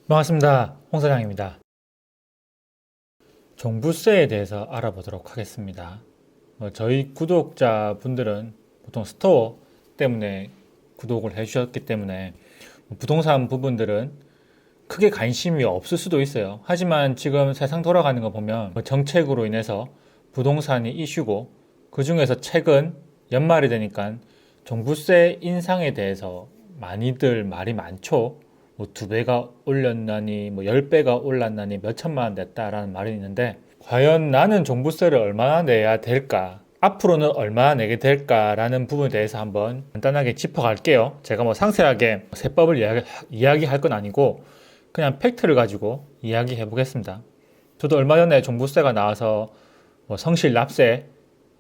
반갑습니다. 홍 사장입니다. 종부세에 대해서 알아보도록 하겠습니다. 저희 구독자분들은 보통 스토어 때문에 구독을 해주셨기 때문에 부동산 부분들은 크게 관심이 없을 수도 있어요. 하지만 지금 세상 돌아가는 거 보면 정책으로 인해서 부동산이 이슈고, 그 중에서 최근 연말이 되니까 종부세 인상에 대해서 많이들 말이 많죠. 뭐 2배가 올렸나니, 뭐 10배가 올랐나니, 몇 천만 원 냈다라는 말이 있는데, 과연 나는 종부세를 얼마나 내야 될까? 앞으로는 얼마나 내게 될까라는 부분에 대해서 한번 간단하게 짚어갈게요. 제가 뭐 상세하게 세법을 이야기할 건 아니고 그냥 팩트를 가지고 이야기해 보겠습니다. 저도 얼마 전에 종부세가 나와서 뭐 성실 납세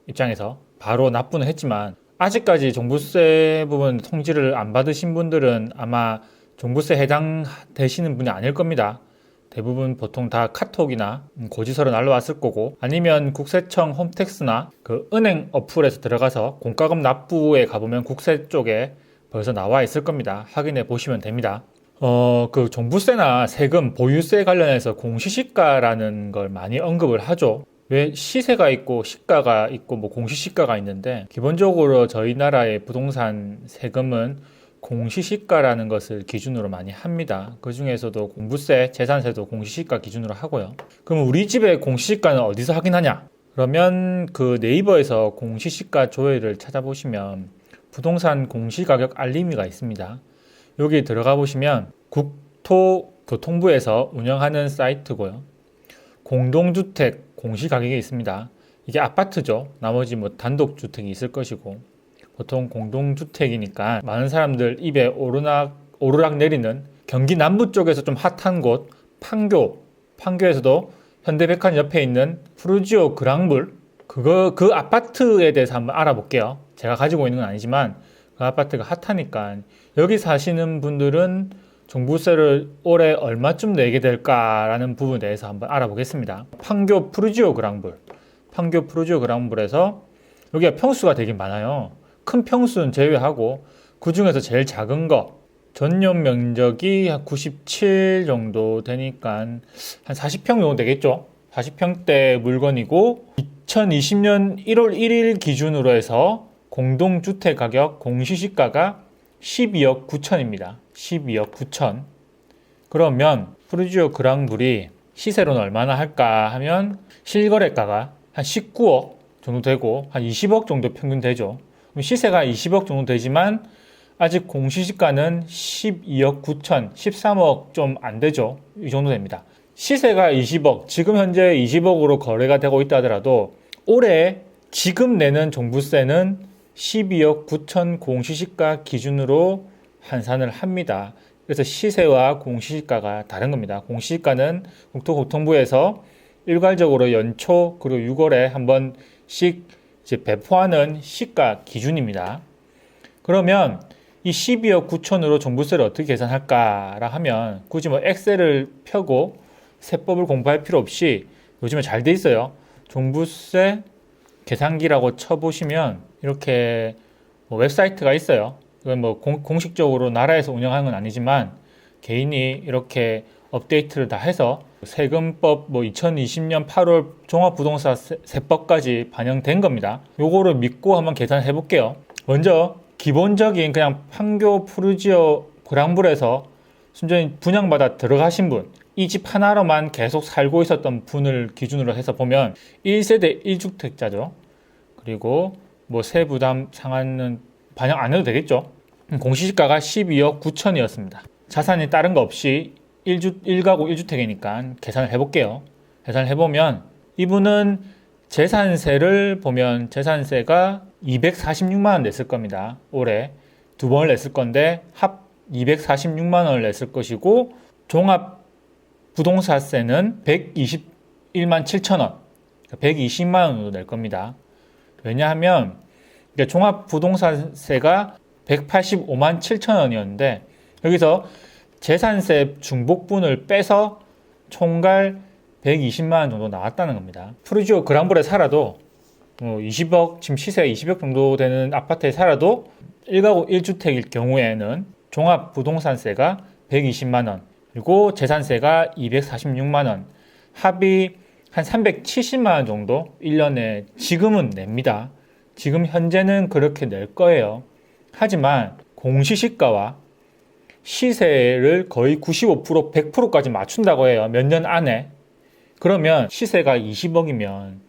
입장에서 바로 납부는 했지만, 아직까지 종부세 부분 통지를 안 받으신 분들은 아마 종부세 해당되시는 분이 아닐 겁니다. 대부분 보통 다 카톡이나 고지서로 날라왔을 거고, 아니면 국세청 홈택스나 그 은행 어플에서 들어가서 공과금 납부에 가보면 국세 쪽에 벌써 나와 있을 겁니다. 확인해 보시면 됩니다. 그 종부세나 세금, 보유세 관련해서 공시시가라는 걸 많이 언급을 하죠. 왜 시세가 있고 시가가 있고 뭐 공시시가가 있는데, 기본적으로 저희 나라의 부동산 세금은 공시시가라는 것을 기준으로 많이 합니다. 그 중에서도 종부세, 재산세도 공시시가 기준으로 하고요. 그럼 우리 집의 공시시가는 어디서 확인하냐? 그러면 그 네이버에서 공시시가 조회를 찾아보시면 부동산 공시가격 알림이가 있습니다. 여기 들어가 보시면 국토교통부에서 운영하는 사이트고요. 공동주택 공시가격이 있습니다. 이게 아파트죠. 나머지 뭐 단독주택이 있을 것이고, 보통 공동주택이니까 많은 사람들 입에 오르락 내리는 경기 남부 쪽에서 좀 핫한 곳 판교에서도 현대백화점 옆에 있는 푸르지오 그랑블, 그 아파트에 대해서 한번 알아볼게요. 제가 가지고 있는 건 아니지만 그 아파트가 핫하니까 여기 사시는 분들은 종부세를 올해 얼마쯤 내게 될까라는 부분에 대해서 한번 알아보겠습니다. 판교 푸르지오 그랑블에서 여기가 평수가 되게 많아요. 큰 평수는 제외하고 그 중에서 제일 작은 거, 전용 면적이 한 97 정도 되니까 한 40평 정도 되겠죠. 40평대 물건이고, 2020년 1월 1일 기준으로 해서 공동주택 가격 공시시가가 12억 9천입니다. 12억 9천. 그러면 푸르지오 그랑블이 시세로는 얼마나 할까 하면 실거래가가 한 19억 정도 되고 한 20억 정도 평균 되죠. 시세가 20억 정도 되지만 아직 공시시가는 12억 9천, 13억 좀 안 되죠. 이 정도 됩니다. 시세가 20억, 지금 현재 20억으로 거래가 되고 있다 하더라도 올해 지금 내는 종부세는 12억 9천 공시시가 기준으로 환산을 합니다. 그래서 시세와 공시시가가 다른 겁니다. 공시시가는 국토교통부에서 일괄적으로 연초 그리고 6월에 한 번씩 이제 배포하는 시가 기준입니다. 그러면 이 12억 9천으로 종부세를 어떻게 계산할까라 하면, 굳이 뭐 엑셀을 펴고 세법을 공부할 필요 없이 요즘에 잘 돼 있어요. 종부세 계산기라고 쳐보시면 이렇게 뭐 웹사이트가 있어요. 이건 뭐 공식적으로 나라에서 운영하는 건 아니지만 개인이 이렇게 업데이트를 다 해서 세금법 뭐 2020년 8월 종합부동산세법까지 반영된 겁니다. 요거를 믿고 한번 계산해 볼게요. 먼저 기본적인 그냥 판교 푸르지오 그랑블에서 순전히 분양받아 들어가신 분, 이 집 하나로만 계속 살고 있었던 분을 기준으로 해서 보면 1세대 1주택자죠. 그리고 뭐 세부담 상한은 반영 안 해도 되겠죠. 공시지가가 12억 9천이었습니다. 자산이 다른 거 없이 1가구 1주택이니까 계산을 해볼게요. 계산을 해보면 이분은 재산세를 보면 재산세가 246만 원 냈을 겁니다. 올해 2번을 냈을 건데 합 246만 원을 냈을 것이고, 종합부동산세는 121만 7천 원, 120만 원 정도 낼 겁니다. 왜냐하면 종합부동산세가 185만 7천 원이었는데 여기서 재산세 중복분을 빼서 총괄 120만 원 정도 나왔다는 겁니다. 푸르지오 그랑블에 살아도 20억, 지금 시세 20억 정도 되는 아파트에 살아도 1가구 1주택일 경우에는 종합부동산세가 120만 원, 그리고 재산세가 246만 원, 합이 한 370만 원 정도 1년에 지금은 냅니다. 지금 현재는 그렇게 낼 거예요. 하지만 공시지가와 시세를 거의 95%, 100%까지 맞춘다고 해요. 몇 년 안에. 그러면 시세가 20억이면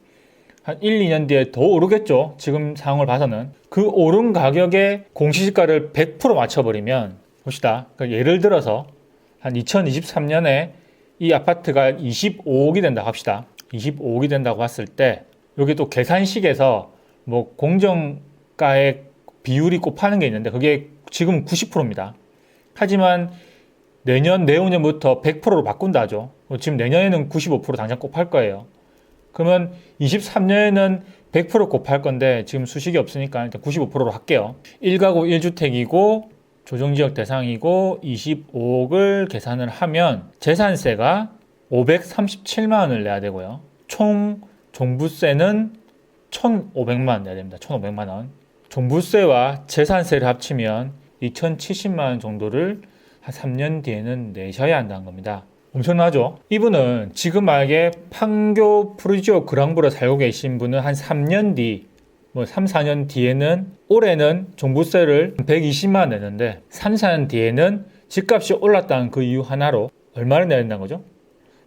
한 1, 2년 뒤에 더 오르겠죠. 지금 상황을 봐서는. 그 오른 가격에 공시지가를 100% 맞춰버리면 봅시다. 그러니까 예를 들어서 한 2023년에 이 아파트가 25억이 된다고 합시다. 25억이 된다고 봤을 때 여기 또 계산식에서 뭐 공정가의 비율이 곱하는 게 있는데 그게 지금 90%입니다. 하지만 내년, 내후년부터 100%로 바꾼다 하죠. 지금 내년에는 95% 당장 곱할 거예요. 그러면 23년에는 100% 곱할 건데 지금 수식이 없으니까 일단 95%로 할게요. 1가구 1주택이고 조정지역 대상이고 25억을 계산을 하면 재산세가 537만 원을 내야 되고요. 총 종부세는 1,500만 원 내야 됩니다. 1,500만 원. 종부세와 재산세를 합치면 2,070만 원 정도를 한 3년 뒤에는 내셔야 한다는 겁니다. 엄청나죠? 이분은 지금 만약에 판교 프루지오 그랑브로 살고 계신 분은 한 3년 뒤, 3, 4년 뒤에는 올해는 종부세를 120만 원 내는데 3, 4년 뒤에는 집값이 올랐다는 그 이유 하나로 얼마를 내야 된다는 거죠?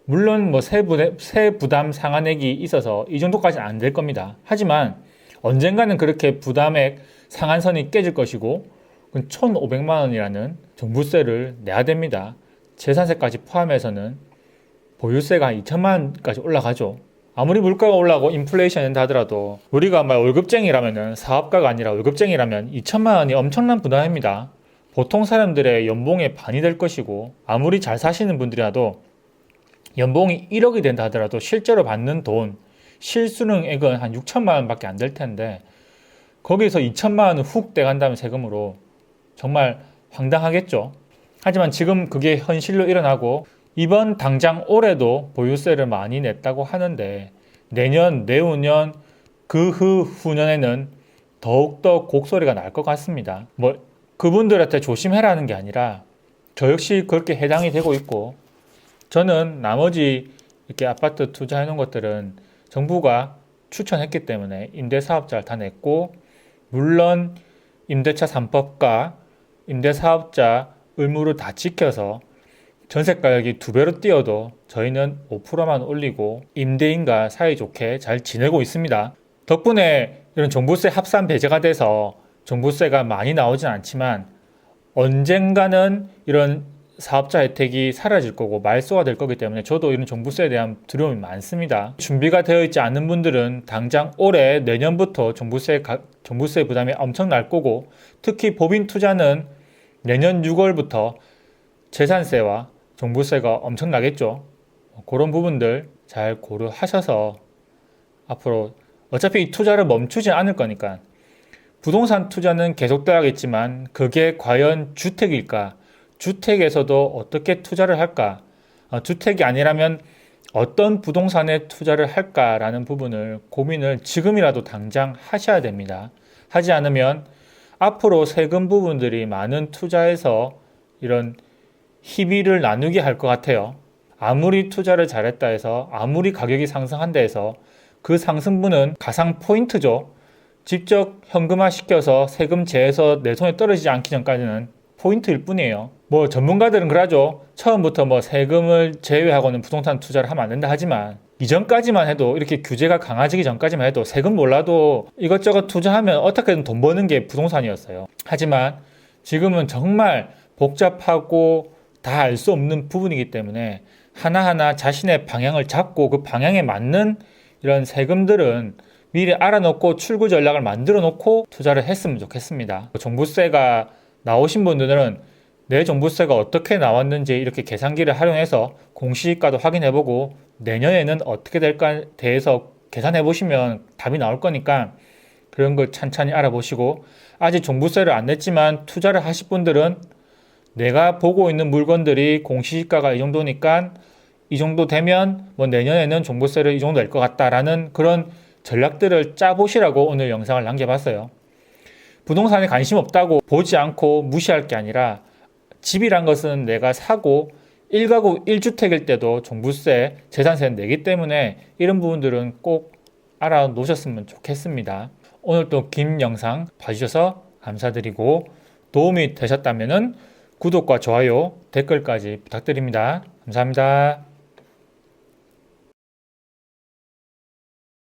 물론 세 부담 상한액이 있어서 이 정도까지는 안 될 겁니다. 하지만 언젠가는 그렇게 부담액 상한선이 깨질 것이고 1,500만 원이라는 종부세를 내야 됩니다. 재산세까지 포함해서는 보유세가 한 2천만 원까지 올라가죠. 아무리 물가가 올라가고 인플레이션이 된다 하더라도 우리가 월급쟁이라면 사업가가 아니라 월급쟁이라면 2천만 원이 엄청난 부담입니다. 보통 사람들의 연봉의 반이 될 것이고 아무리 잘 사시는 분들이라도 연봉이 1억이 된다 하더라도 실제로 받는 돈, 실수령액은 한 6천만 원밖에 안 될 텐데 거기서 2천만 원을 훅 떼간다면 세금으로 정말 황당하겠죠. 하지만 지금 그게 현실로 일어나고 이번 당장 올해도 보유세를 많이 냈다고 하는데 내년, 내후년, 그 후년에는 더욱더 곡소리가 날 것 같습니다. 그분들한테 조심해라는 게 아니라 저 역시 그렇게 해당이 되고 있고 저는 나머지 이렇게 아파트 투자해 놓은 것들은 정부가 추천했기 때문에 임대사업자를 다 냈고 물론 임대차 3법과 임대사업자 의무를 다 지켜서 전세가격이 2배로 뛰어도 저희는 5%만 올리고 임대인과 사이좋게 잘 지내고 있습니다. 덕분에 이런 종부세 합산 배제가 돼서 종부세가 많이 나오진 않지만 언젠가는 이런 사업자 혜택이 사라질 거고 말소가 될 거기 때문에 저도 이런 종부세에 대한 두려움이 많습니다. 준비가 되어 있지 않은 분들은 당장 올해 내년부터 종부세 부담이 엄청 날 거고 특히 법인 투자는 내년 6월부터 재산세와 종부세가 엄청 나겠죠. 그런 부분들 잘 고려하셔서 앞으로 어차피 이 투자를 멈추지 않을 거니까 부동산 투자는 계속돼야겠지만 그게 과연 주택일까? 주택에서도 어떻게 투자를 할까? 주택이 아니라면 어떤 부동산에 투자를 할까라는 부분을 고민을 지금이라도 당장 하셔야 됩니다. 하지 않으면 앞으로 세금 부분들이 많은 투자에서 이런 희비를 나누게 할 것 같아요. 아무리 투자를 잘했다 해서 아무리 가격이 상승한다 해서 그 상승분은 가상 포인트죠. 직접 현금화 시켜서 세금 제해서 내 손에 떨어지지 않기 전까지는 포인트일 뿐이에요. 전문가들은 그러죠. 처음부터 세금을 제외하고는 부동산 투자를 하면 안 된다 하지만 이전까지만 해도 이렇게 규제가 강화지기 전까지만 해도 세금 몰라도 이것저것 투자하면 어떻게든 돈 버는 게 부동산이었어요. 하지만 지금은 정말 복잡하고 다 알 수 없는 부분이기 때문에 하나하나 자신의 방향을 잡고 그 방향에 맞는 이런 세금들은 미리 알아놓고 출구 전략을 만들어 놓고 투자를 했으면 좋겠습니다. 종부세가 나오신 분들은 내 종부세가 어떻게 나왔는지 이렇게 계산기를 활용해서 공시지가도 확인해보고 내년에는 어떻게 될까에 대해서 계산해보시면 답이 나올 거니까 그런 걸 찬찬히 알아보시고 아직 종부세를 안 냈지만 투자를 하실 분들은 내가 보고 있는 물건들이 공시지가가 이 정도니까 이 정도 되면 내년에는 종부세를 이 정도 낼 것 같다라는 그런 전략들을 짜보시라고 오늘 영상을 남겨봤어요. 부동산에 관심 없다고 보지 않고 무시할 게 아니라 집이란 것은 내가 사고 1가구 1주택일 때도 종부세, 재산세는 내기 때문에 이런 부분들은 꼭 알아놓으셨으면 좋겠습니다. 오늘 또 긴 영상 봐주셔서 감사드리고 도움이 되셨다면 구독과 좋아요, 댓글까지 부탁드립니다. 감사합니다.